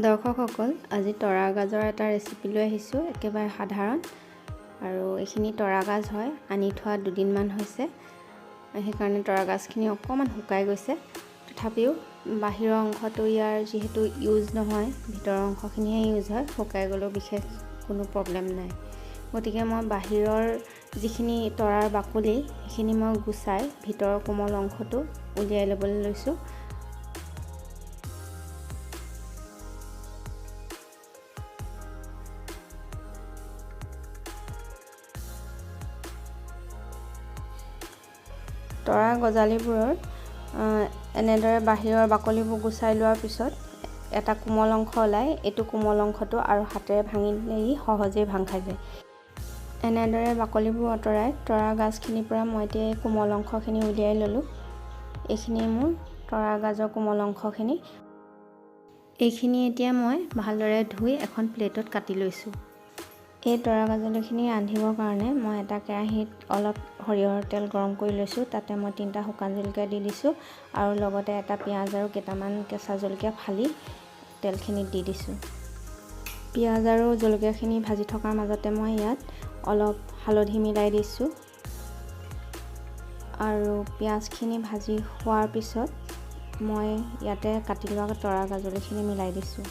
দৰ্শকসকল, আজি তৰা গাজৰ এটা ৰেচিপি লৈ আহিছোঁ, একেবাৰে সাধাৰণ। আৰু এইখিনি তৰা গাজ হয়, আনি থোৱা 2 দিনমান হৈছে। সেইকাৰণে তৰা গাজখিনি অকণমান শুকাই গৈছে। তথাপিও বাহিৰৰ অংশটো ইয়াৰ যিহেতু ইউজ নহয়, ভিতৰৰ অংশখিনিহে ইউজ হয়, শুকাই গ'লেও বিশেষ কোনো প্ৰব্লেম নাই। গতিকে মই বাহিৰৰ যিখিনি তৰাৰ বাকলি সেইখিনি মই গুচাই ভিতৰৰ কোমল অংশটো উলিয়াই ল'বলৈ লৈছোঁ। তৰা গজালিবোৰৰ এনেদৰে বাহিৰৰ বাকলিবোৰ গুচাই লোৱাৰ পিছত এটা কোমল অংশ ওলায়। এইটো কোমল অংশটো আৰু হাতেৰে ভাঙিলেই সহজেই ভাং খাই যায়। এনেদৰে বাকলিবোৰ আঁতৰাই তৰা গাজখিনিৰ পৰা মই এতিয়া এই কোমল অংশখিনি উলিয়াই ল'লোঁ। এইখিনি মোৰ তৰা গাজৰ কোমল অংশখিনি। এইখিনি এতিয়া মই ভালদৰে ধুই এখন প্লেটত কাটি লৈছোঁ। এই তৰা গাজলিখিনি ৰান্ধিবৰ কাৰণে মই এটা কেৰাহীত অলপ সৰিয়হৰ তেল গৰম কৰি লৈছোঁ। তাতে মই 3টা শুকান জলকীয়া দি দিছোঁ আৰু লগতে এটা পিঁয়াজ আৰু কেইটামান কেঁচা জলকীয়া ফালি তেলখিনিত দি দিছোঁ। পিঁয়াজ আৰু জলকীয়াখিনি ভাজি থকাৰ মাজতে মই ইয়াত অলপ হালধি মিলাই দিছোঁ আৰু পিঁয়াজখিনি ভাজি হোৱাৰ পিছত মই ইয়াতে কাটি লোৱা তৰা গাজলিখিনি মিলাই দিছোঁ।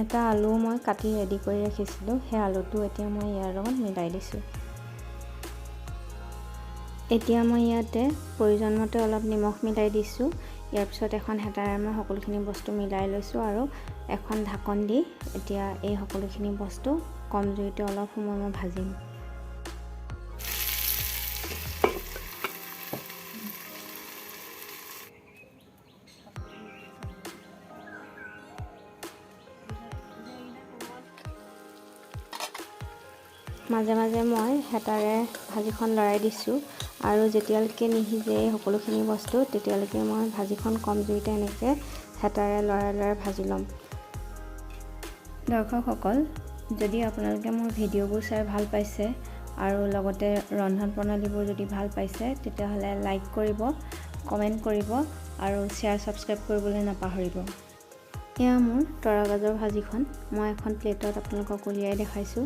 এটা আলু মই কাটি ৰেডি কৰি ৰাখিছিলোঁ, সেই আলুটো এতিয়া মই ইয়াৰ লগত মিলাই দিছোঁ। এতিয়া মই ইয়াতে প্ৰয়োজন মতে অলপ নিমখ মিলাই দিছোঁ। ইয়াৰ পিছত এখন হেতাৰে মই সকলোখিনি বস্তু মিলাই লৈছোঁ আৰু এখন ঢাকন দি এতিয়া এই সকলোখিনি বস্তু কম জুইতে অলপ সময় মই ভাজিম। মাজে মাজে মই হেতাৰে ভাজিখন লৰাই দিছোঁ আৰু যেতিয়ালৈকে নিসিজে সকলোখিনি বস্তু তেতিয়ালৈকে মই ভাজিখন কম জুইতে এনেকৈ হেতাৰে লৰাই লৰাই ভাজি ল'ম। দৰ্শকসকল, যদি আপোনালোকে মোৰ ভিডিঅ'বোৰ চাই ভাল পাইছে আৰু লগতে ৰন্ধন প্ৰণালীবোৰ যদি ভাল পাইছে তেতিয়াহ'লে লাইক কৰিব, কমেণ্ট কৰিব আৰু শ্বেয়াৰ ছাবস্ক্ৰাইব কৰিবলৈ নাপাহৰিব। এয়া মোৰ তৰা গাজৰ ভাজিখন মই এখন প্লেটত আপোনালোকক উলিয়াই দেখাইছোঁ।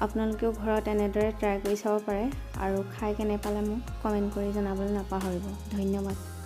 আপোনালোকেও ঘৰত এনেদৰে ট্ৰাই কৰি চাব পাৰে আৰু খাই কেনে পালে মোক কমেণ্ট কৰি জনাবলৈ নাপাহৰিব। ধন্যবাদ।